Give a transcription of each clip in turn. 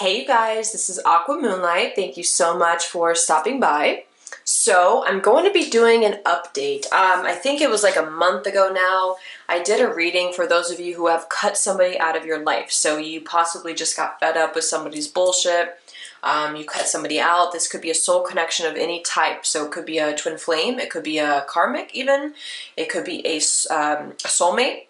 Hey you guys, this is Aqua Moonlight. Thank you so much for stopping by. So I'm going to be doing an update. I think it was like a month ago now. I did a reading for those of you who have cut somebody out of your life. So you possibly just got fed up with somebody's bullshit. You cut somebody out. This could be a soul connection of any type. So it could be a twin flame. It could be a karmic even. It could be a soulmate.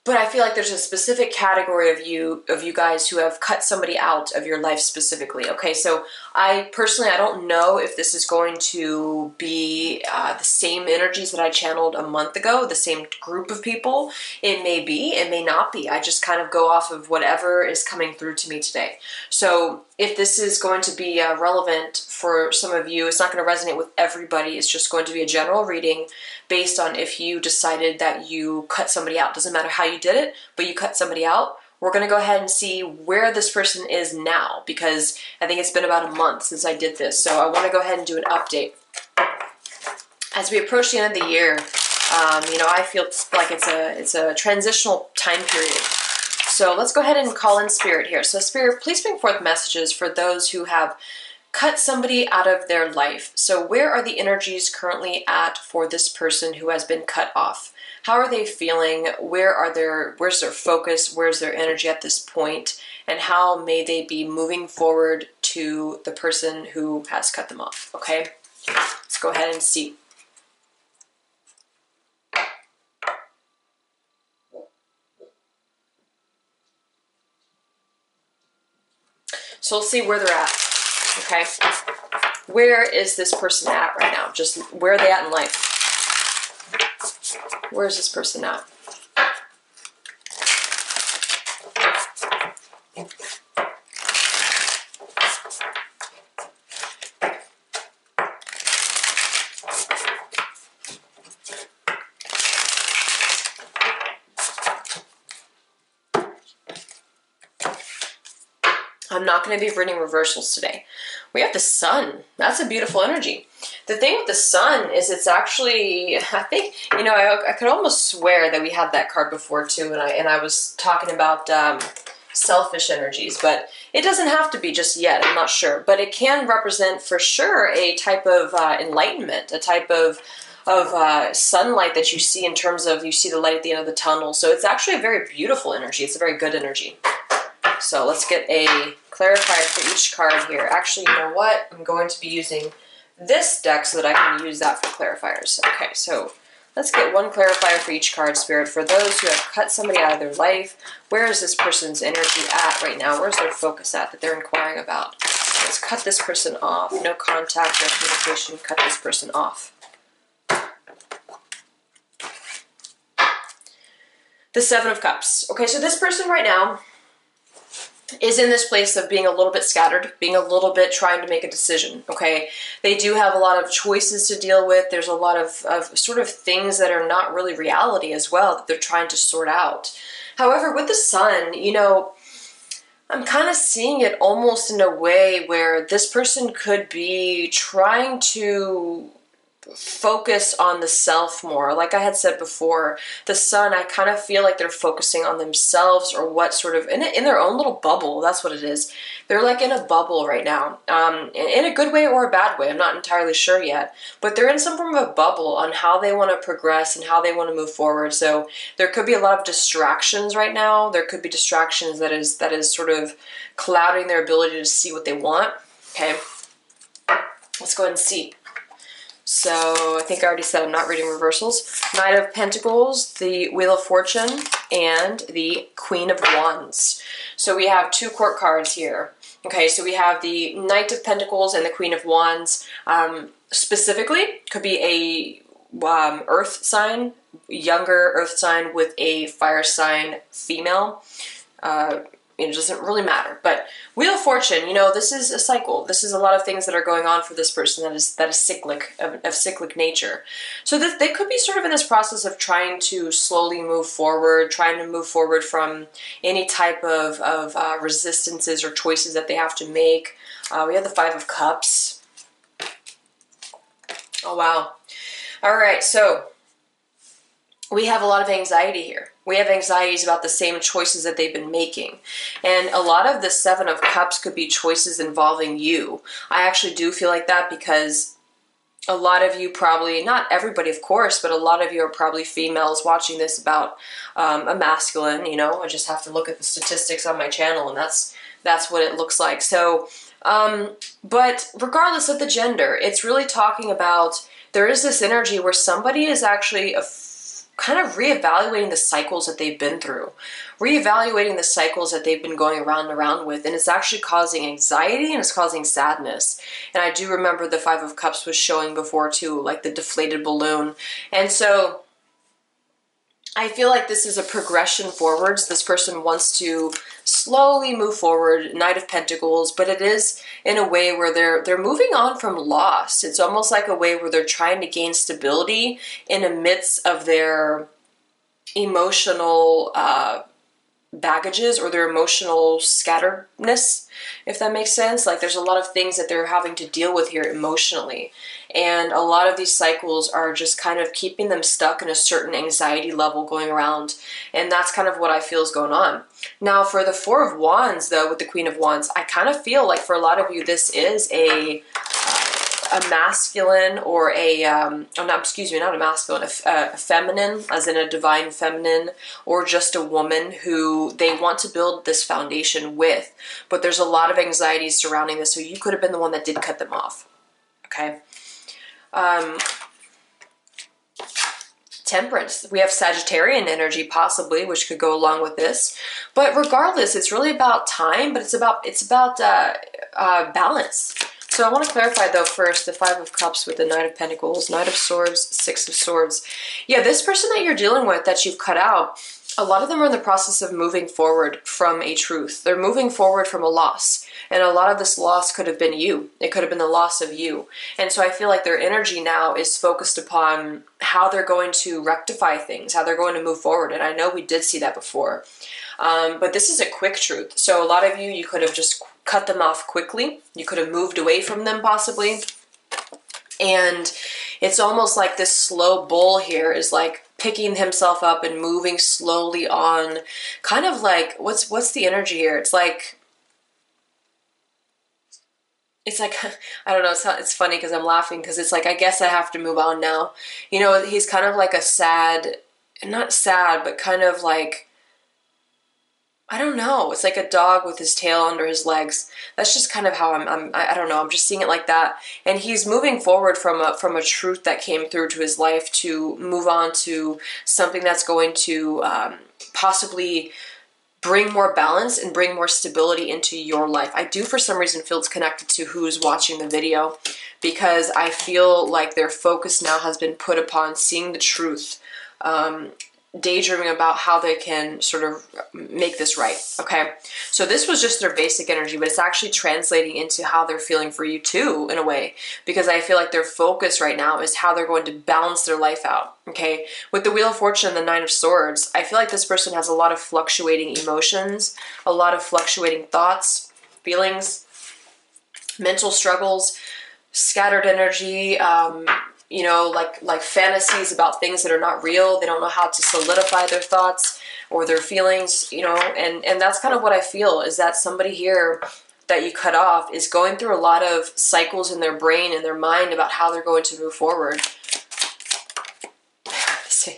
But I feel like there's a specific category of you guys who have cut somebody out of your life specifically. Okay, so I don't know if this is going to be the same energies that I channeled a month ago, the same group of people. It may be, it may not be. I just kind of go off of whatever is coming through to me today. So if this is going to be relevant for some of you, it's not going to resonate with everybody. It's just going to be a general reading based on if you decided that you cut somebody out. Doesn't matter how you did it, but you cut somebody out. We're going to go ahead and see where this person is now, because I think it's been about a month since I did this. So I want to go ahead and do an update. As we approach the end of the year, I feel like it's a transitional time period. So let's go ahead and call in Spirit here. So Spirit, please bring forth messages for those who have cut somebody out of their life. So where are the energies currently at for this person who has been cut off? How are they feeling? Where's their focus? Where's their energy at this point? And how may they be moving forward to the person who has cut them off? Okay, let's go ahead and see. So let's see where they're at. Okay, where is this person at right now? Just where are they at in life? Where's this person at? I'm not going to be reading reversals today. We have the sun. That's a beautiful energy. The thing with the sun is it's actually, I think, I could almost swear that we had that card before too, and I was talking about selfish energies, but it doesn't have to be just yet. I'm not sure, but it can represent for sure a type of enlightenment, a type of sunlight that you see in terms of you see the light at the end of the tunnel. So it's actually a very beautiful energy. It's a very good energy. So let's get a clarifier for each card here. Actually, you know what? I'm going to be using this deck so that I can use that for clarifiers. Okay, so let's get one clarifier for each card, Spirit. For those who have cut somebody out of their life, where is this person's energy at right now? Where's their focus at that they're inquiring about? Let's cut this person off. No contact, no communication. Cut this person off. The Seven of Cups. Okay, so this person right now is in this place of being a little bit scattered, being a little bit trying to make a decision, okay? They do have a lot of choices to deal with. There's a lot of sort of things that are not really reality as well that they're trying to sort out. However, with the sun, I'm kind of seeing it almost in a way where this person could be trying to focus on the self more. Like I had said before, the sun, I kind of feel like they're focusing on themselves or what sort of, in their own little bubble. That's what it is. They're like in a bubble right now, in a good way or a bad way. I'm not entirely sure yet, but they're in some form of a bubble on how they want to progress and how they want to move forward. So there could be a lot of distractions right now. There could be distractions that is sort of clouding their ability to see what they want. Okay, let's go ahead and see. So I think I already said I'm not reading reversals. Knight of Pentacles, the Wheel of Fortune, and the Queen of Wands. So we have two court cards here. Okay, so we have the Knight of Pentacles and the Queen of Wands. Specifically, could be a earth sign, younger earth sign with a fire sign female. It doesn't really matter. But Wheel of Fortune, this is a cycle. This is a lot of things that are going on for this person that is cyclic, of cyclic nature. So they could be sort of in this process of trying to slowly move forward, trying to move forward from any type of resistances or choices that they have to make. We have the Five of Cups. Oh, wow. All right, so we have a lot of anxiety here. We have anxieties about the same choices that they've been making. And a lot of the Seven of Cups could be choices involving you. I actually do feel like that because a lot of you probably, not everybody of course, but a lot of you are probably females watching this about a masculine, you know. I just have to look at the statistics on my channel, and that's what it looks like. So, but regardless of the gender, it's really talking about, there is this energy where somebody is actually kind of reevaluating the cycles that they've been through, reevaluating the cycles that they've been going around and around with, and it's actually causing anxiety and it's causing sadness. And I do remember the Five of Cups was showing before too, like the deflated balloon. And so I feel like this is a progression forwards. This person wants to slowly move forward, Knight of Pentacles, but it is in a way where they're moving on from loss. It's almost like a way where they're trying to gain stability in the midst of their emotional baggages or their emotional scatteredness, if that makes sense. Like there's a lot of things that they're having to deal with here emotionally. And a lot of these cycles are just kind of keeping them stuck in a certain anxiety level going around. And that's kind of what I feel is going on. Now for the Four of Wands though, with the Queen of Wands, I kind of feel like for a lot of you, this is a masculine or not a masculine, a feminine, as in a divine feminine, or just a woman who they want to build this foundation with. But there's a lot of anxiety surrounding this, so you could have been the one that did cut them off. Okay. Temperance. We have Sagittarian energy possibly, which could go along with this. But regardless, it's really about time, but it's about balance. So I want to clarify though first the Five of Cups with the Knight of Pentacles, Knight of Swords, Six of Swords. Yeah, this person that you're dealing with that you've cut out, a lot of them are in the process of moving forward from a truth. They're moving forward from a loss. And a lot of this loss could have been you. It could have been the loss of you. And so I feel like their energy now is focused upon how they're going to rectify things, how they're going to move forward. And I know we did see that before. But this is a quick truth. So a lot of you could have just cut them off quickly. You could have moved away from them possibly. And it's almost like this slow bull here is like picking himself up and moving slowly on. Kind of like, what's the energy here? It's like, I don't know, it's funny because I'm laughing because it's like, I guess I have to move on now. You know, he's kind of like a sad, not sad, but kind of like, I don't know. It's like a dog with his tail under his legs. That's just kind of how I don't know. I'm just seeing it like that. And he's moving forward from a truth that came through to his life to move on to something that's going to possibly bring more balance and bring more stability into your life. I do for some reason feel it's connected to who's watching the video, because I feel like their focus now has been put upon seeing the truth, daydreaming about how they can sort of make this right, okay? So this was just their basic energy, but it's actually translating into how they're feeling for you too, in a way, because I feel like their focus right now is how they're going to balance their life out, okay? With the Wheel of Fortune and the Nine of Swords, I feel like this person has a lot of fluctuating emotions, a lot of fluctuating thoughts, feelings, mental struggles, scattered energy, you know, like fantasies about things that are not real. They don't know how to solidify their thoughts or their feelings, you know, and that's kind of what I feel, is that somebody here that you cut off is going through a lot of cycles in their brain and their mind about how they're going to move forward.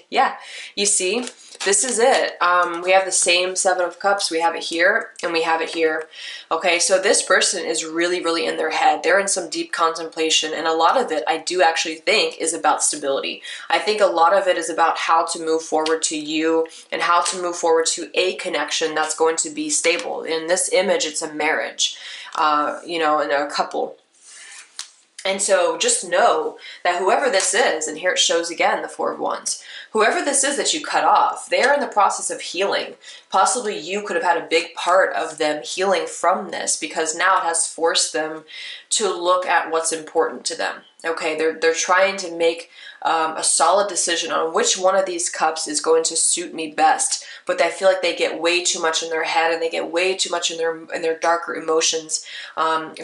Yeah, you see, this is it. We have the same Seven of Cups. We have it here and we have it here. Okay, so this person is really, really in their head. They're in some deep contemplation, and a lot of it I do actually think is about stability. I think a lot of it is about how to move forward to you and how to move forward to a connection that's going to be stable. In this image, it's a marriage, you know, and a couple. And so just know that whoever this is, and here it shows again the Four of Wands, whoever this is that you cut off, they're in the process of healing. Possibly you could have had a big part of them healing from this, because now it has forced them to look at what's important to them. Okay, they're trying to make a solid decision on which one of these cups is going to suit me best. But I feel like they get way too much in their head, and they get way too much in their darker emotions,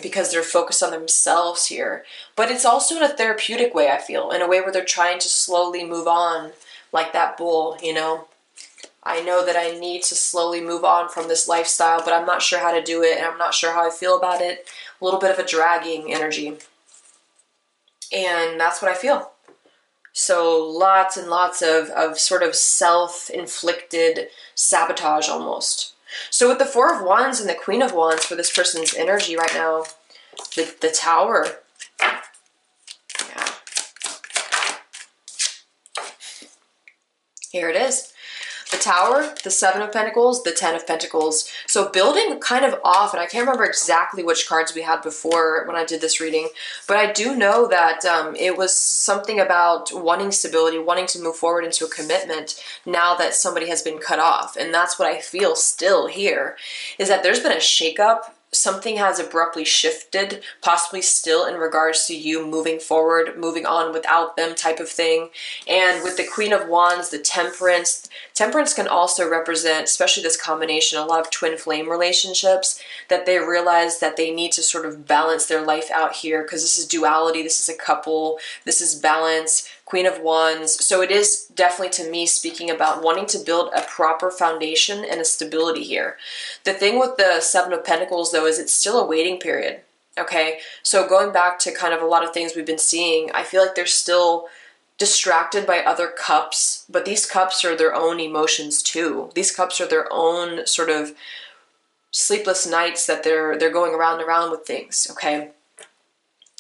because they're focused on themselves here. But it's also in a therapeutic way, I feel, in a way where they're trying to slowly move on, like that bull, you know. I know that I need to slowly move on from this lifestyle, but I'm not sure how to do it, and I'm not sure how I feel about it. A little bit of a dragging energy. And that's what I feel. So lots and lots of sort of self-inflicted sabotage almost. So with the Four of Wands and the Queen of Wands for this person's energy right now, the Tower. Yeah. Here it is. The Tower, the Seven of Pentacles, the Ten of Pentacles. So building kind of off, and I can't remember exactly which cards we had before when I did this reading, but I do know that it was something about wanting stability, wanting to move forward into a commitment now that somebody has been cut off. And that's what I feel still here, is that there's been a shakeup. Something has abruptly shifted, possibly still in regards to you moving forward, moving on without them type of thing. And with the Queen of Wands, the Temperance. Temperance can also represent, especially this combination, a lot of twin flame relationships, that they realize that they need to sort of balance their life out here, because this is duality, this is a couple, this is balance. Queen of Wands. So it is definitely, to me, speaking about wanting to build a proper foundation and a stability here. The thing with the Seven of Pentacles, though, is it's still a waiting period. Okay, so going back to kind of a lot of things we've been seeing, I feel like they're still distracted by other cups, but these cups are their own emotions too. These cups are their own sort of sleepless nights that they're going around and around with things. Okay.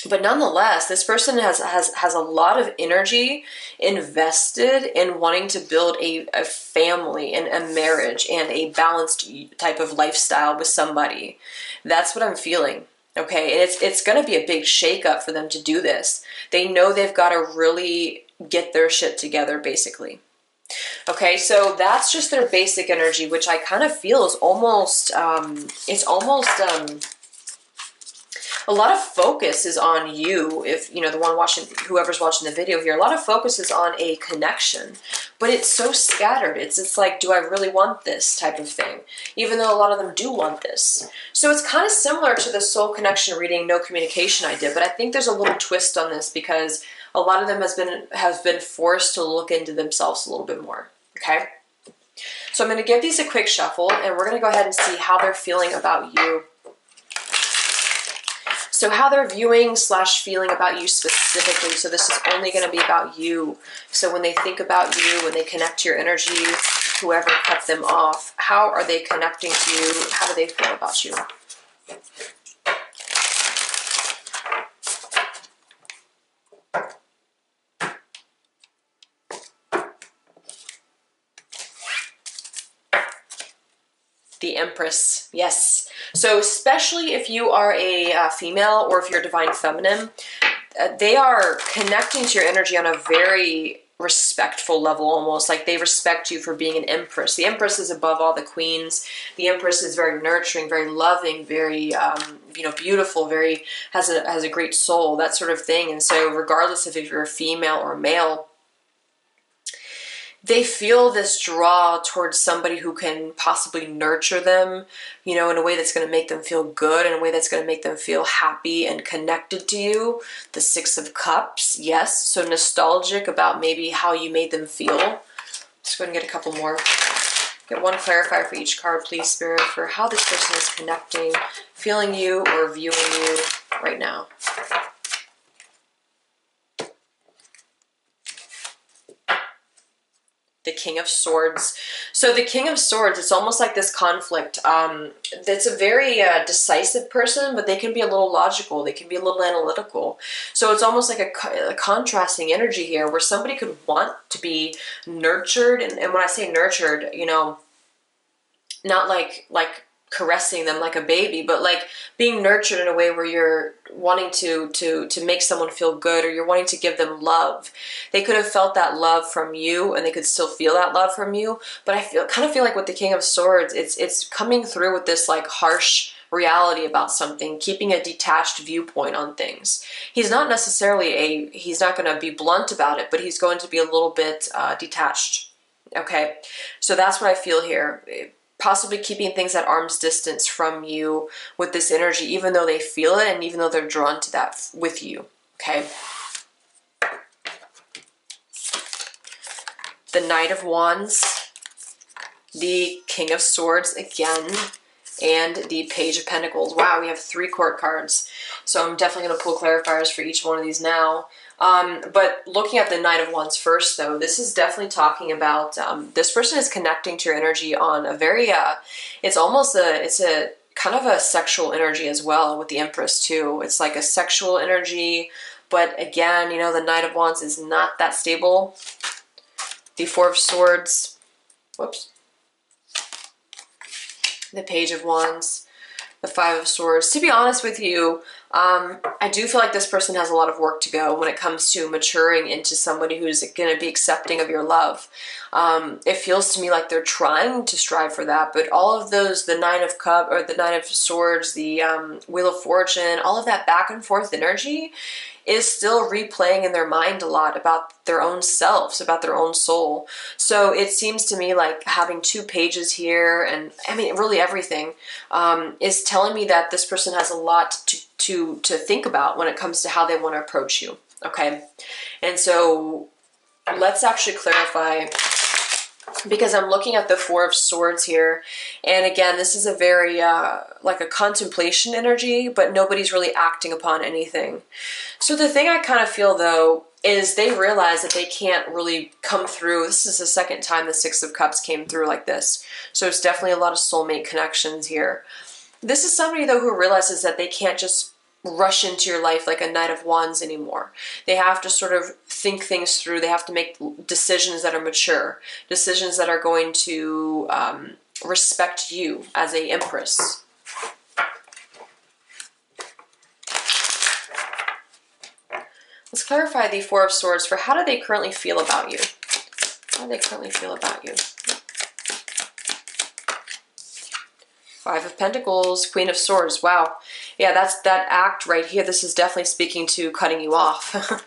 But nonetheless, this person has a lot of energy invested in wanting to build a family and a marriage and a balanced type of lifestyle with somebody. That's what I'm feeling. Okay, and it's going to be a big shakeup for them to do this. They know they've got to really get their shit together, basically. Okay, so that's just their basic energy, which I kind of feel is almost, a lot of focus is on you. If, you know, the one watching, whoever's watching the video here, a lot of focus is on a connection, but it's so scattered. It's like, do I really want this type of thing? Even though a lot of them do want this. So it's kind of similar to the soul connection reading, no communication I did, but I think there's a little twist on this because a lot of them has been forced to look into themselves a little bit more. Okay. So I'm going to give these a quick shuffle, and we're going to go ahead and see how they're feeling about you. So how they're viewing / feeling about you specifically. So this is only going to be about you. So when they think about you, when they connect to your energy, whoever cut them off, how are they connecting to you? How do they feel about you? The Empress, yes. So especially if you are a female or if you're divine feminine, they are connecting to your energy on a very respectful level, almost like they respect you for being an empress. The Empress is above all the queens. The Empress is very nurturing, very loving, very beautiful, very has a great soul, that sort of thing. And so regardless of if you're a female or a male, they feel this draw towards somebody who can possibly nurture them, you know, in a way that's going to make them feel good, in a way that's going to make them feel happy and connected to you. The Six of Cups, yes. So nostalgic about maybe how you made them feel. Let's go ahead and get a couple more. Get one clarifier for each card, please, Spirit, for how this person is connecting, feeling you, or viewing you right now. The King of Swords. So the King of Swords, it's almost like this conflict. That's a very decisive person, but they can be a little logical. They can be a little analytical. So it's almost like a contrasting energy here where somebody could want to be nurtured. And when I say nurtured, you know, not like caressing them like a baby, but like being nurtured in a way where you're wanting to make someone feel good, or you're wanting to give them love. They could have felt that love from you, and they could still feel that love from you. But I kind of feel like with the King of Swords, it's coming through with this like harsh reality about something, keeping a detached viewpoint on things. He's not necessarily he's not going to be blunt about it, but he's going to be a little bit detached. Okay, so that's what I feel here. Possibly keeping things at arm's distance from you with this energy, even though they feel it and even though they're drawn to that with you, okay? The Knight of Wands. the King of Swords again, and the Page of Pentacles. Wow, we have 3 court cards. So I'm definitely going to pull clarifiers for each one of these now. But looking at the Knight of Wands first, though, this is definitely talking about this person is connecting to your energy on a very, it's a kind of a sexual energy as well with the Empress too. It's like a sexual energy, but again, you know, the Knight of Wands is not that stable. The Four of Swords, whoops. The Page of Wands, the Five of Swords. To be honest with you, I do feel like this person has a lot of work to go when it comes to maturing into somebody who's going to be accepting of your love. It feels to me like they're trying to strive for that, but all of those, the Nine of Cups, or the Nine of Swords, the Wheel of Fortune, all of that back and forth energy is still replaying in their mind a lot about their own selves, about their own soul. So it seems to me like having 2 pages here, and I mean, really everything, is telling me that this person has a lot to think about when it comes to how they want to approach you, okay? And so let's actually clarify, because I'm looking at the Four of Swords here, and again, this is a very, like a contemplation energy, but nobody's really acting upon anything. So the thing I kind of feel, though, is they realize that they can't really come through. This is the second time the Six of Cups came through like this, so it's definitely a lot of soulmate connections here. This is somebody, though, who realizes that they can't just rush into your life like a Knight of Wands anymore. They have to sort of think things through. They have to make decisions that are mature, decisions that are going to respect you as a Empress. Let's clarify the Four of Swords for how do they currently feel about you? How do they currently feel about you? Five of Pentacles, Queen of Swords. Wow. Yeah, that's that act right here. This is definitely speaking to cutting you off.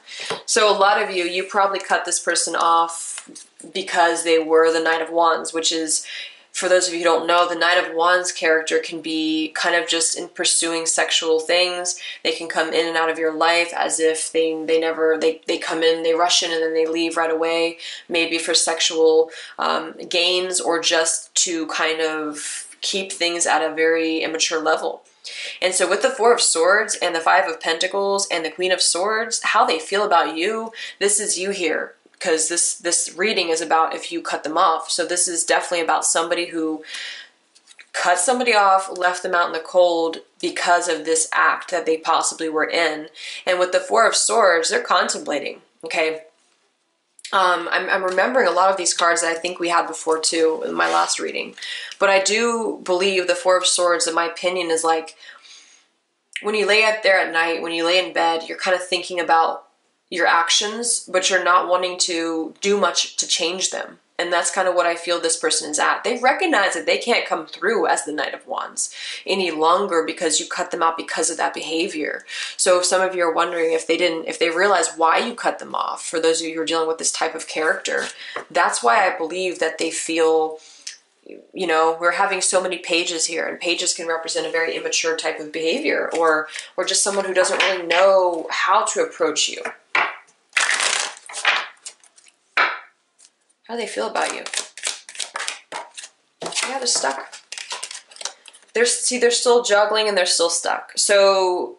So a lot of you probably cut this person off because they were the Knight of Wands, which is, for those of you who don't know, the Knight of Wands character can be kind of just in pursuing sexual things. They can come in and out of your life as if they come in, they rush in, and then they leave right away, maybe for sexual gains, or just to kind of keep things at a very immature level. And so with the Four of Swords and the Five of Pentacles and the Queen of Swords, how they feel about you, this is you here. Because this reading is about if you cut them off. So this is definitely about somebody who cut somebody off, left them out in the cold because of this act that they possibly were in. And with the Four of Swords, they're contemplating, okay? I'm remembering a lot of these cards that I think we had before too in my last reading. But I do believe the Four of Swords, in my opinion, is like when you lay out there at night, when you lay in bed, you're kind of thinking about your actions, but you're not wanting to do much to change them. And that's kind of what I feel this person is at. They recognize that they can't come through as the Knight of Wands any longer because you cut them out because of that behavior. So if some of you are wondering if they realize why you cut them off, for those of you who are dealing with this type of character, that's why I believe that they feel, you know, we're having so many pages here, and pages can represent a very immature type of behavior, or just someone who doesn't really know how to approach you. How do they feel about you? Yeah, they're stuck. They're still juggling and they're still stuck. So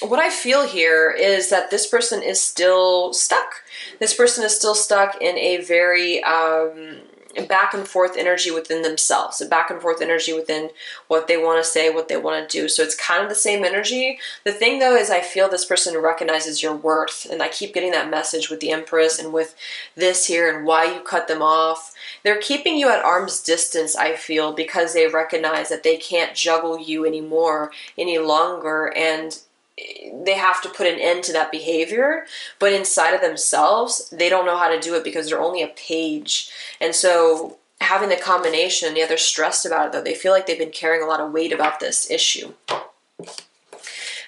what I feel here is that this person is still stuck. This person is still stuck in a very back and forth energy within themselves, a back and forth energy within what they want to say, what they want to do. So it's kind of the same energy. The thing though is I feel this person recognizes your worth, and I keep getting that message with the Empress and with this here and why you cut them off. They're keeping you at arm's distance, I feel, because they recognize that they can't juggle you anymore, any longer, and they have to put an end to that behavior, but inside of themselves, they don't know how to do it because they're only a page. And so having the combination, yeah, they're stressed about it though. They feel like they've been carrying a lot of weight about this issue.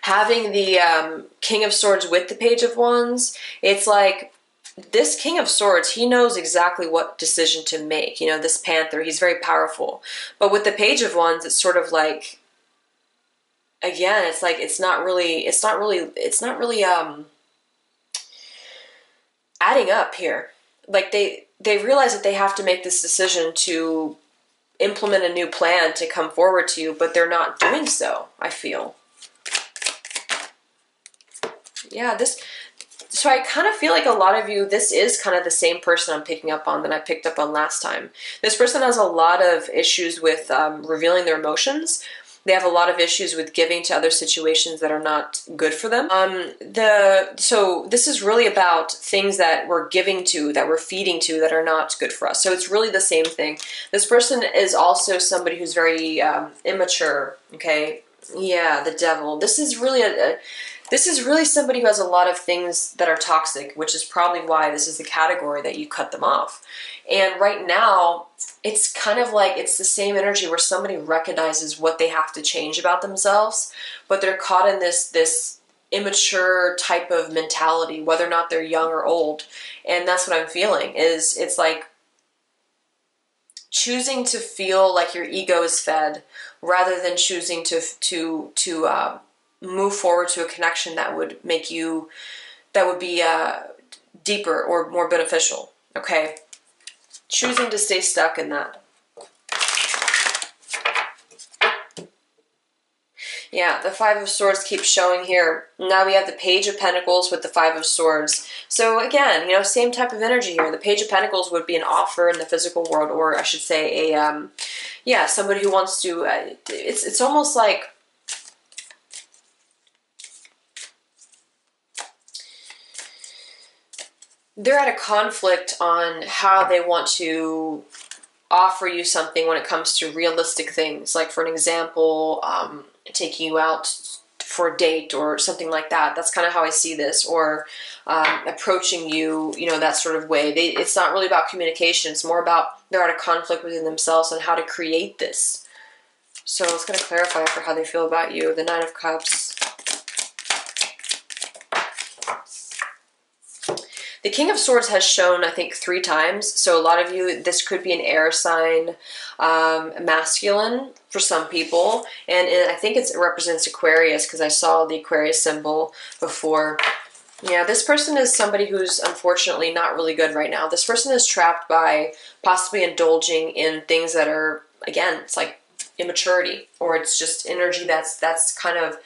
Having the King of Swords with the Page of Wands, it's like this King of Swords, he knows exactly what decision to make. You know, this Panther, he's very powerful. But with the Page of Wands, it's sort of like, again, it's like it's not really adding up here. Like they realize that they have to make this decision to implement a new plan to come forward to you, but they're not doing so, I feel. Yeah, so I kind of feel like a lot of you, this is kind of the same person I'm picking up on that I picked up on last time. This person has a lot of issues with revealing their emotions. They have a lot of issues with giving to other situations that are not good for them. So this is really about things that we're giving to, that we're feeding to, that are not good for us. So it's really the same thing. This person is also somebody who's very immature, okay? Yeah, the devil. This is really somebody who has a lot of things that are toxic, which is probably why this is the category that you cut them off. And right now, it's kind of like it's the same energy where somebody recognizes what they have to change about themselves, but they're caught in this immature type of mentality, whether or not they're young or old. And that's what I'm feeling, is it's like choosing to feel like your ego is fed rather than choosing to move forward to a connection that would make you, that would be deeper or more beneficial, okay? Choosing to stay stuck in that. Yeah, the Five of Swords keeps showing here. Now we have the Page of Pentacles with the Five of Swords. So again, you know, same type of energy here. The Page of Pentacles would be an offer in the physical world, or I should say yeah, somebody who wants to, it's almost like, they're at a conflict on how they want to offer you something when it comes to realistic things. Like, for an example, taking you out for a date or something like that. That's kind of how I see this. Or approaching you, you know, that sort of way. It's not really about communication. It's more about they're at a conflict within themselves on how to create this. So it's going to clarify for how they feel about you. The Nine of Cups. The King of Swords has shown, I think, 3 times. So a lot of you, this could be an air sign, masculine for some people. And I think it represents Aquarius, because I saw the Aquarius symbol before. Yeah, this person is somebody who's unfortunately not really good right now. This person is trapped by possibly indulging in things that are, again, it's like immaturity, or it's just energy that's kind of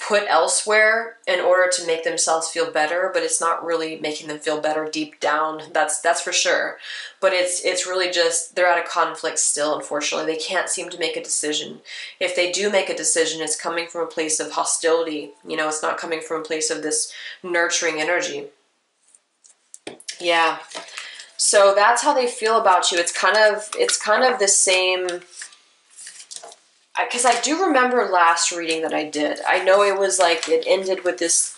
put elsewhere in order to make themselves feel better, but it's not really making them feel better deep down. That's for sure. But it's really just, they're at a conflict still, unfortunately. They can't seem to make a decision. If they do make a decision, it's coming from a place of hostility. You know, it's not coming from a place of this nurturing energy. Yeah. So that's how they feel about you. It's kind of the same, because I do remember last reading that I did. I know it was like, it ended with this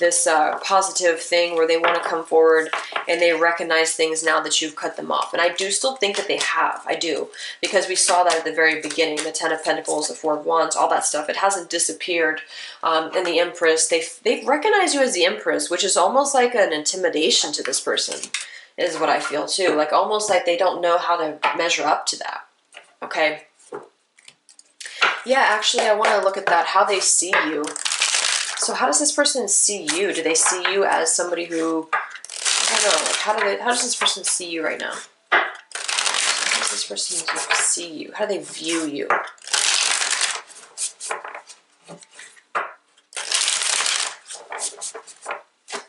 positive thing where they want to come forward and they recognize things now that you've cut them off. And I do still think that they have. I do. Because we saw that at the very beginning. The Ten of Pentacles, the Four of Wands, all that stuff. It hasn't disappeared. And the Empress, they've recognized you as the Empress, which is almost like an intimidation to this person, is what I feel too. Like, almost like they don't know how to measure up to that. Okay? Yeah, actually, I want to look at that, how they see you. So how does this person see you? Do they see you as somebody who, I don't know, like how does this person see you right now? How does this person see you? How do they view you?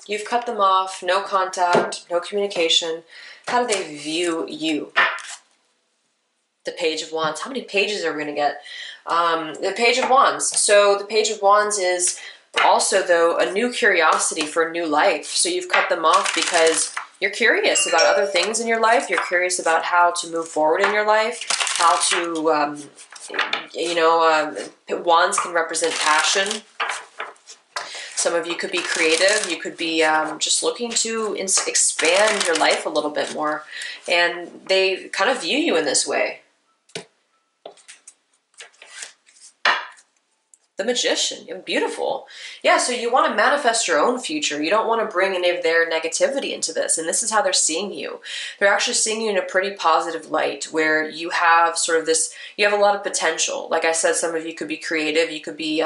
You've cut them off, no contact, no communication. How do they view you? The Page of Wands. How many pages are we going to get? The Page of Wands. So the Page of Wands is also, though, a new curiosity for a new life. So you've cut them off because you're curious about other things in your life. You're curious about how to move forward in your life, how to, wands can represent passion. Some of you could be creative. You could be just looking to expand your life a little bit more. And they kind of view you in this way. The Magician. Beautiful. Yeah, so you want to manifest your own future. You don't want to bring any of their negativity into this. And this is how they're seeing you. They're actually seeing you in a pretty positive light where you have sort of this, you have a lot of potential. Like I said, some of you could be creative. You could be,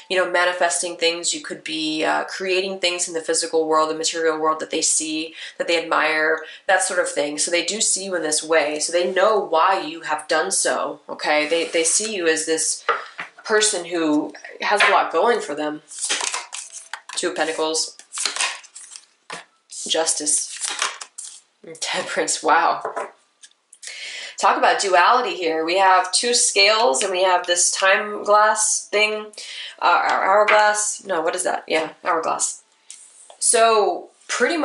manifesting things. You could be creating things in the physical world, the material world that they see, that they admire, that sort of thing. So they do see you in this way. So they know why you have done so, okay? They see you as this person who has a lot going for them. Two of Pentacles, Justice, Temperance. Wow. Talk about duality here. We have two scales and we have this time glass thing. Hourglass. No, what is that? Yeah, hourglass. So pretty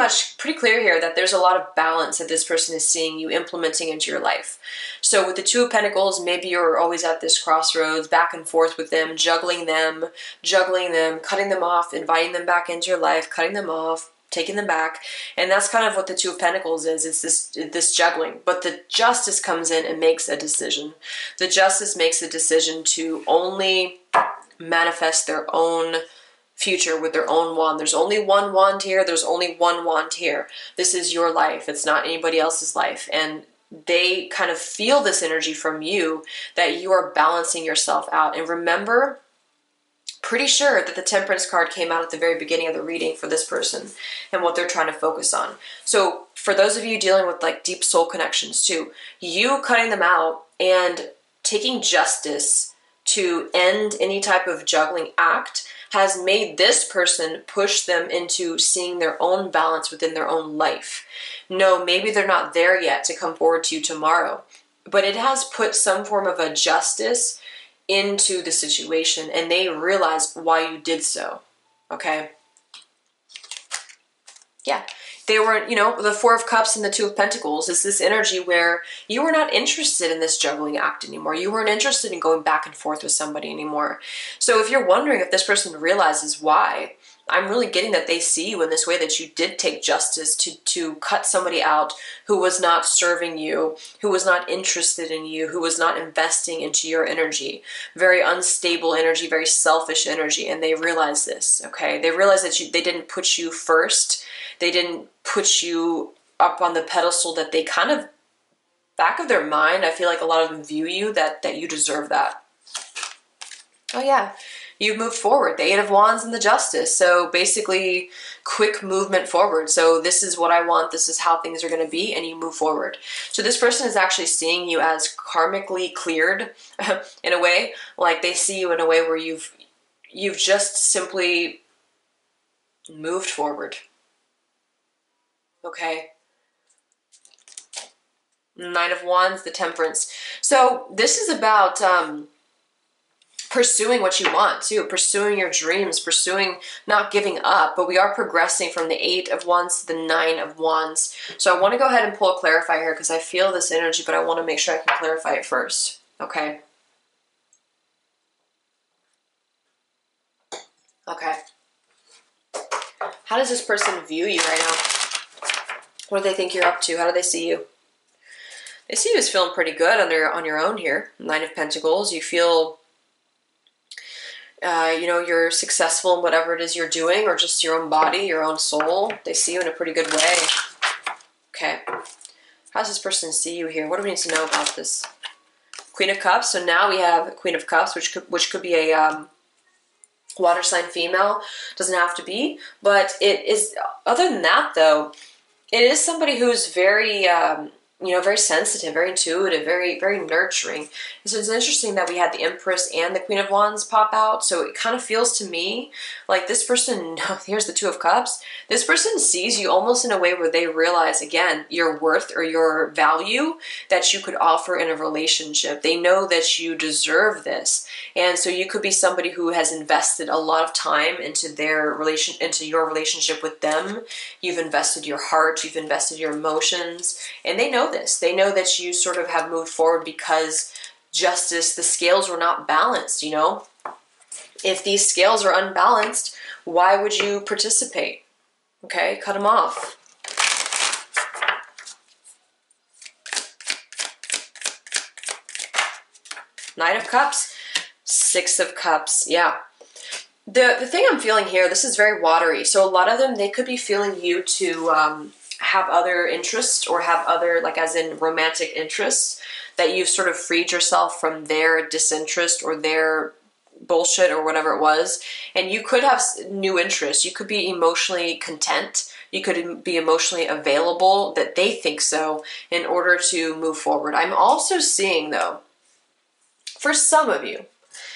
clear here that there's a lot of balance that this person is seeing you implementing into your life. So with the Two of Pentacles, maybe you're always at this crossroads, back and forth with them, juggling them, cutting them off, inviting them back into your life, cutting them off, taking them back. And that's kind of what the Two of Pentacles is. It's this juggling. But the Justice comes in and makes a decision. The Justice makes a decision to only manifest their own future with their own wand. There's only one wand here. There's only one wand here. This is your life. It's not anybody else's life. And they kind of feel this energy from you that you are balancing yourself out. And remember, pretty sure that the Temperance card came out at the very beginning of the reading for this person and what they're trying to focus on. So for those of you dealing with like deep soul connections too, you cutting them out and taking justice to end any type of juggling act has made this person push them into seeing their own balance within their own life. No, maybe they're not there yet to come forward to you tomorrow, but it has put some form of a justice into the situation and they realize why you did so. Okay? Yeah. They were, the Four of Cups and the Two of Pentacles is this energy where you were not interested in this juggling act anymore. You weren't interested in going back and forth with somebody anymore. So if you're wondering if this person realizes why, I'm really getting that they see you in this way, that you did take justice to cut somebody out who was not serving you, who was not interested in you, who was not investing into your energy. Very unstable energy, very selfish energy, and they realize this, okay? They realize that they didn't put you first. They didn't put you up on the pedestal that they kind of, back of their mind, I feel like a lot of them view you that you deserve that. Oh yeah, you've moved forward. The Eight of Wands and the Justice. So basically quick movement forward. So this is what I want. This is how things are going to be, and you move forward. So this person is actually seeing you as karmically cleared in a way. Like they see you in a way where you've just simply moved forward. Okay. Nine of Wands, the Temperance. So this is about pursuing what you want too, pursuing your dreams, pursuing, not giving up, but we are progressing from the Eight of Wands to the Nine of Wands. So I want to go ahead and pull a clarifier here because I feel this energy, but I want to make sure I can clarify it first. Okay. Okay. How does this person view you right now? What do they think you're up to? How do they see you? They see you as feeling pretty good on your own here. Nine of Pentacles. You feel, you're successful in whatever it is you're doing, or just your own body, your own soul. They see you in a pretty good way. Okay. How does this person see you here? What do we need to know about this? Queen of Cups. So now we have Queen of Cups, which could be a water sign female. Doesn't have to be, but it is. Other than that, though, it is somebody who's very, very sensitive, very intuitive, very, very nurturing. And so it's interesting that we had the Empress and the Queen of Wands pop out. So it kind of feels to me like this person, here's the Two of Cups. This person sees you almost in a way where they realize, again, your worth or your value that you could offer in a relationship. They know that you deserve this. And so you could be somebody who has invested a lot of time into your relationship with them. You've invested your heart, you've invested your emotions, and they know this. They know that you sort of have moved forward because justice, the scales were not balanced, If these scales are unbalanced, why would you participate? Okay, cut them off. Knight of Cups. Six of Cups, yeah. The thing I'm feeling here, this is very watery. So a lot of them, they could be feeling you to have other interests or have other, like as in romantic interests, that you've sort of freed yourself from their disinterest or their bullshit or whatever it was. And you could have new interests. You could be emotionally content. You could be emotionally available, that they think so, in order to move forward. I'm also seeing, though, for some of you,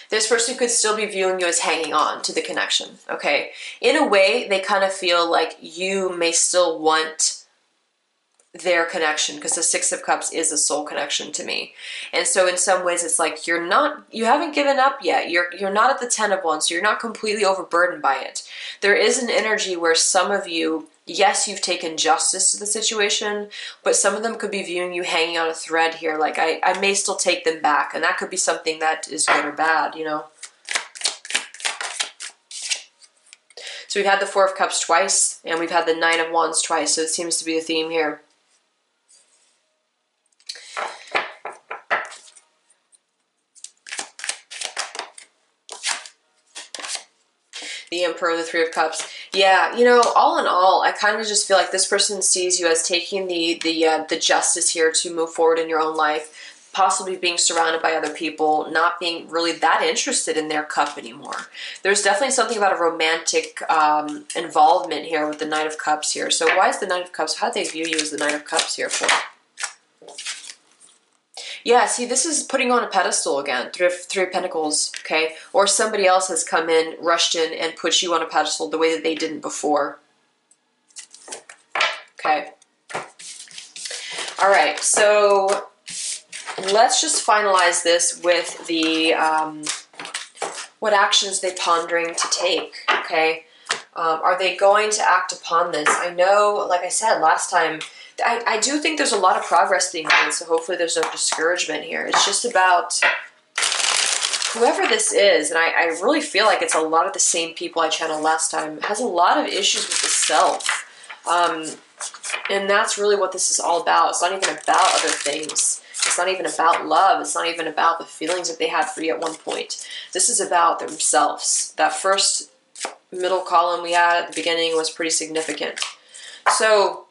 this person could still be viewing you as hanging on to the connection, okay? In a way, they kind of feel like you may still want their connection, because the Six of Cups is a soul connection to me. And so in some ways it's like you haven't given up yet. You're not at the Ten of Wands, so you're not completely overburdened by it. There is an energy where some of you, yes, you've taken justice to the situation, but some of them could be viewing you hanging on a thread here. Like, I may still take them back, and that could be something that is good or bad, you know? So we've had the Four of Cups twice, and we've had the Nine of Wands twice, so it seems to be a theme here. The Emperor, the Three of Cups. Yeah, you know, all in all, I kind of just feel like this person sees you as taking the justice here to move forward in your own life, possibly being surrounded by other people, not being really that interested in their cup anymore. There's definitely something about a romantic involvement here with the Knight of Cups here. So why is the Knight of Cups, how do they view you as the Knight of Cups here for? Yeah, see, this is putting on a pedestal again, Three of Pentacles, okay? Or somebody else has come in, rushed in, and put you on a pedestal the way that they didn't before. Okay. All right, so let's just finalize this with the, what actions they're pondering to take, okay? Are they going to act upon this? I know, like I said last time, I do think there's a lot of progress being made, so hopefully there's no discouragement here. It's just about whoever this is, and I really feel like it's a lot of the same people I channeled last time, has a lot of issues with the self. And that's really what this is all about. It's not even about other things. It's not even about love. It's not even about the feelings that they had for you at one point. This is about themselves. That first middle column we had at the beginning was pretty significant. So,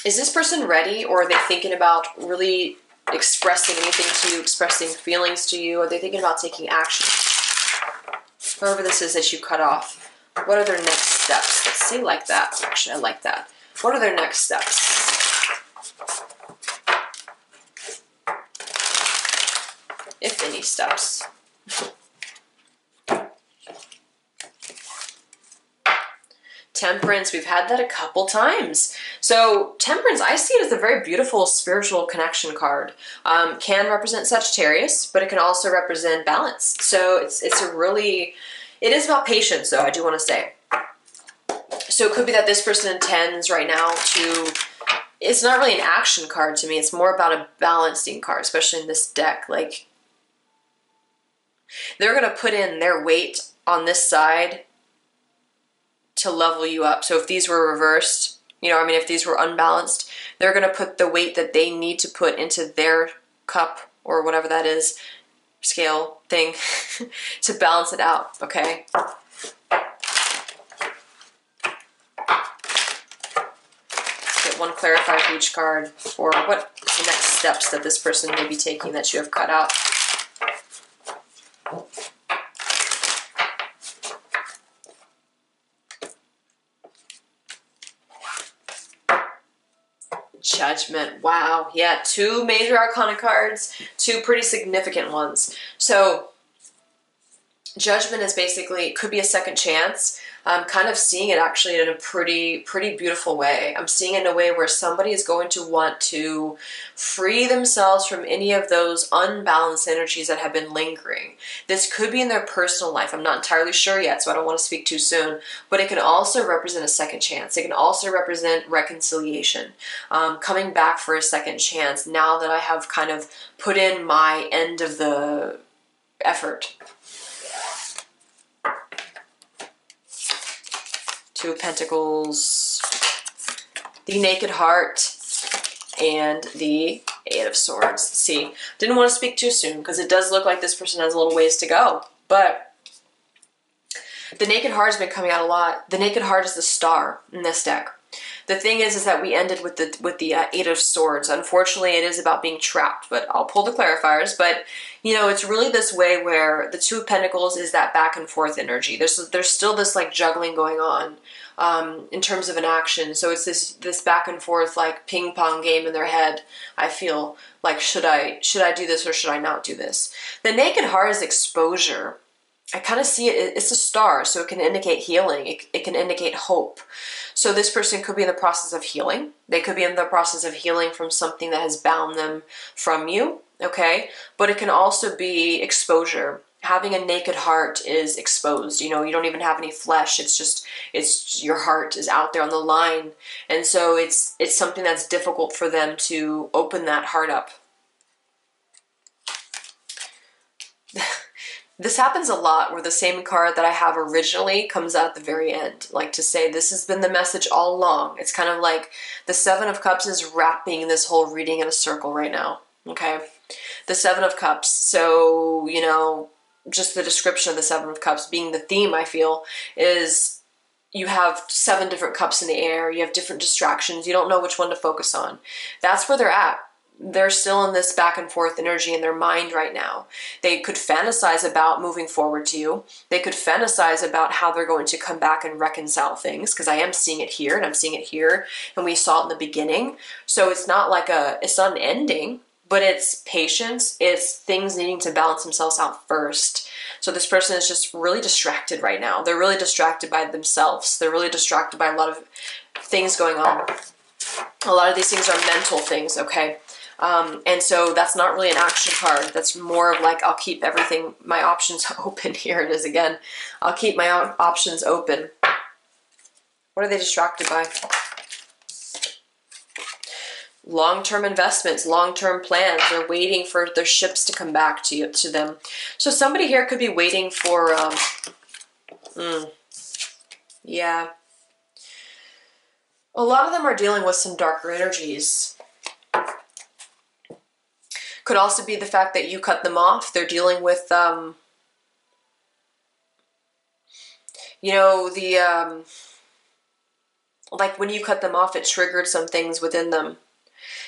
is this person ready, or are they thinking about really expressing anything to you, expressing feelings to you? Are they thinking about taking action? Whoever this is that you cut off, what are their next steps? Let's say like that. Actually, I like that. What are their next steps? If any steps. Temperance, we've had that a couple times. So Temperance, I see it as a very beautiful spiritual connection card. Can represent Sagittarius, but it can also represent balance. So it is about patience, though, I do want to say. So it could be that this person intends right now to, it's not really an action card to me, it's more about a balancing card, especially in this deck. Like, they're going to put in their weight on this side to level you up. So if these were reversed, you know, I mean, if these were unbalanced, they're going to put the weight that they need to put into their cup or whatever that is, scale thing, to balance it out, okay? Let's get one clarifier for each card for what the next steps that this person may be taking that you have cut out. Judgment. Wow. Yeah, two major arcana cards, two pretty significant ones. So Judgment is basically, could be a second chance. I'm kind of seeing it actually in a pretty beautiful way. I'm seeing it in a way where somebody is going to want to free themselves from any of those unbalanced energies that have been lingering. This could be in their personal life. I'm not entirely sure yet, so I don't want to speak too soon. But it can also represent a second chance. It can also represent reconciliation. Coming back for a second chance now that I have kind of put in my end of the effort. Two of Pentacles, the Naked Heart, and the Eight of Swords. See, didn't want to speak too soon because it does look like this person has a little ways to go. But the Naked Heart has been coming out a lot. The Naked Heart is the star in this deck. The thing is that we ended with the Eight of Swords. Unfortunately, it is about being trapped, but I'll pull the clarifiers. But, you know, it's really this way where the Two of Pentacles is that back and forth energy. There's still this, like, juggling going on in terms of an action. So it's this back and forth, like, ping pong game in their head. I feel like, should I do this or should I not do this? The Naked Heart is exposure. I kind of see it, it's a star, so it can indicate healing. It can indicate hope. So this person could be in the process of healing. They could be in the process of healing from something that has bound them from you, okay? But it can also be exposure. Having a naked heart is exposed. You know, you don't even have any flesh. It's your heart is out there on the line. And so it's something that's difficult for them to open that heart up. This happens a lot where the same card that I have originally comes out at the very end. Like to say, this has been the message all along. It's kind of like the Seven of Cups is wrapping this whole reading in a circle right now. Okay? The Seven of Cups. So, you know, just the description of the Seven of Cups being the theme, I feel, is you have 7 different cups in the air. You have different distractions. You don't know which one to focus on. That's where they're at. They're still in this back and forth energy in their mind right now. They could fantasize about moving forward to you. They could fantasize about how they're going to come back and reconcile things, because I am seeing it here and I'm seeing it here, and we saw it in the beginning. So it's not like it's not an ending, but it's patience. It's things needing to balance themselves out first. So this person is just really distracted right now. They're really distracted by themselves. They're really distracted by a lot of things going on. A lot of these things are mental things, okay? And so that's not really an action card. That's more of like, I'll keep everything, my options open. Here it is again. I'll keep my options open. What are they distracted by? Long-term investments, long-term plans. They're waiting for their ships to come back to them. So somebody here could be waiting for, yeah. A lot of them are dealing with some darker energies. Could also be the fact that you cut them off. They're dealing with, you know, the, like when you cut them off, it triggered some things within them.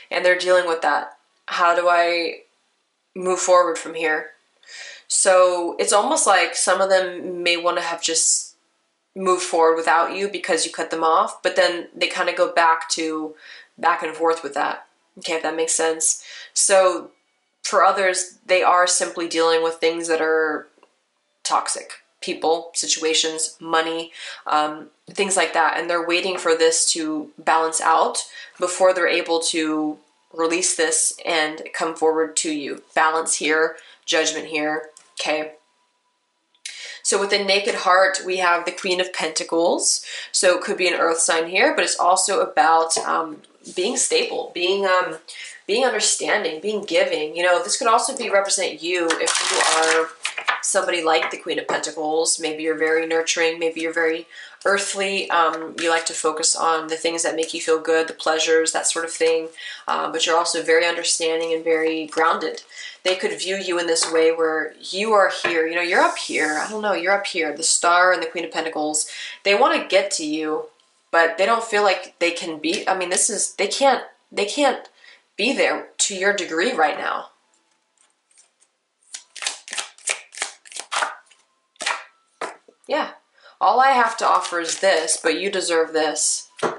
And they're dealing with that. How do I move forward from here? So it's almost like some of them may want to have just moved forward without you because you cut them off. But then they kind of go back and forth with that. Okay, if that makes sense. So for others, they are simply dealing with things that are toxic. People, situations, money, things like that. And they're waiting for this to balance out before they're able to release this and come forward to you. Balance here, judgment here, okay? So with the Naked Heart, we have the Queen of Pentacles. So it could be an earth sign here, but it's also about being stable, being understanding, being giving. You know, this could also be represent you if you are somebody like the Queen of Pentacles. Maybe you're very nurturing, maybe you're very earthly. You like to focus on the things that make you feel good, the pleasures, that sort of thing. But you're also very understanding and very grounded. They could view you in this way where you are here. You know, you're up here. I don't know, you're up here. The Star and the Queen of Pentacles, they want to get to you, but they don't feel like they can be. I mean, they can't be there to your degree right now. Yeah. All I have to offer is this, but you deserve this. The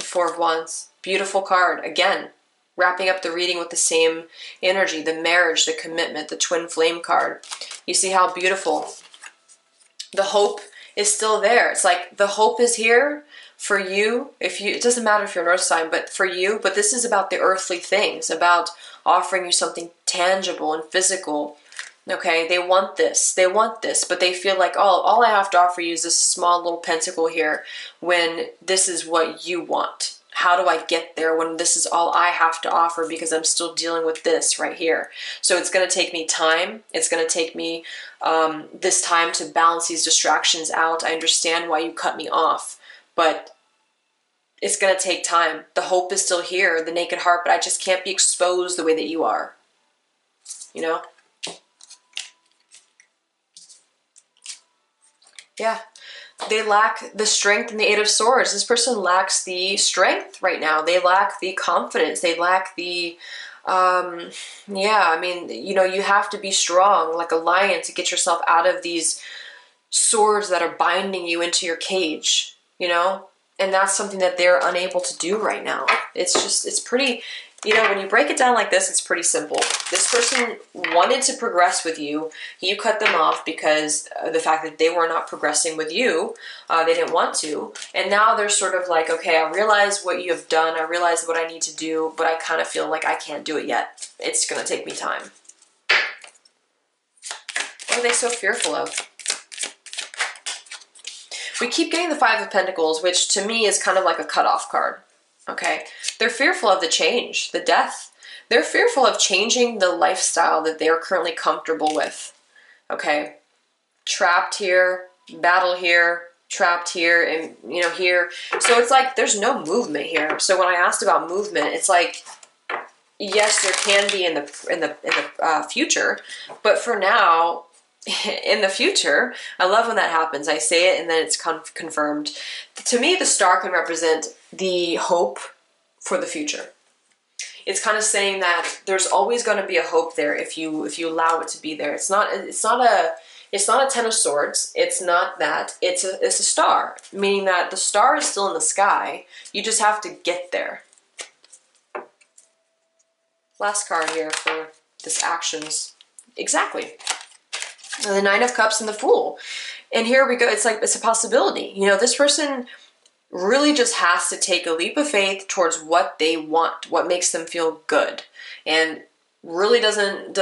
Four of Wands. Beautiful card. Again, wrapping up the reading with the same energy, the marriage, the commitment, the twin flame card. You see how beautiful. The hope is still there. It's like the hope is here for you. It doesn't matter if you're an earth sign, but for you. But this is about the earthly things, about offering you something tangible and physical. Okay, they want this, but they feel like, oh, all I have to offer you is this small little pentacle here when this is what you want. How do I get there when this is all I have to offer because I'm still dealing with this right here? So it's going to take me time. It's going to take me this time to balance these distractions out. I understand why you cut me off, but it's going to take time. The hope is still here, the naked heart, but I just can't be exposed the way that you are. You know? Yeah. They lack the strength in the Eight of Swords. This person lacks the strength right now. They lack the confidence. They lack the, yeah, I mean, you know, you have to be strong like a lion to get yourself out of these swords that are binding you into your cage, you know? And that's something that they're unable to do right now. It's just, it's pretty, you know, when you break it down like this, it's pretty simple. This person wanted to progress with you. You cut them off because of the fact that they were not progressing with you. They didn't want to. And now they're sort of like, okay, I realize what you have done. I realize what I need to do, but I kind of feel like I can't do it yet. It's going to take me time. What are they so fearful of? We keep getting the Five of Pentacles, which to me is kind of like a cutoff card. Okay, they're fearful of the change, the death. They're fearful of changing the lifestyle that they are currently comfortable with. Okay, trapped here, battle here, trapped here, and you know here. So it's like there's no movement here. So when I asked about movement, it's like yes, there can be in the future, but for now, in the future, I love when that happens. I say it and then it's confirmed. To me, the star can represent the hope for the future. It's kind of saying that there's always going to be a hope there if you allow it to be there. It's not a Ten of Swords. It's not that. It's a star, meaning that the star is still in the sky. You just have to get there. Last card here for this actions. Exactly. The Nine of Cups and the Fool. And here we go. It's like, it's a possibility. You know, this person really just has to take a leap of faith towards what they want, what makes them feel good. And really doesn't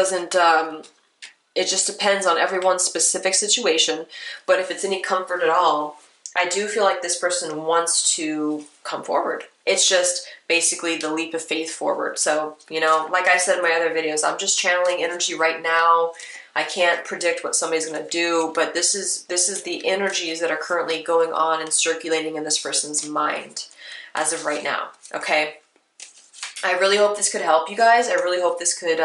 it just depends on everyone's specific situation. But if it's any comfort at all, I do feel like this person wants to come forward. It's just basically the leap of faith forward. So, you know, like I said in my other videos, I'm just channeling energy right now. I can't predict what somebody's going to do, but this is the energies that are currently going on and circulating in this person's mind as of right now, okay? I really hope this could help you guys. I really hope this could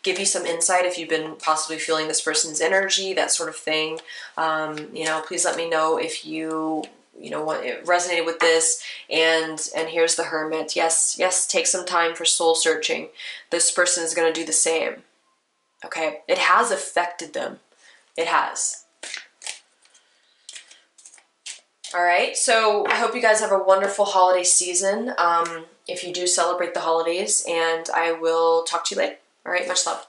give you some insight if you've been possibly feeling this person's energy, that sort of thing. You know, please let me know if you know what resonated with this. And here's the Hermit. Yes, take some time for soul searching. This person is going to do the same. Okay, it has affected them. It has. All right, so I hope you guys have a wonderful holiday season. If you do celebrate the holidays, and I will talk to you later. All right, much love.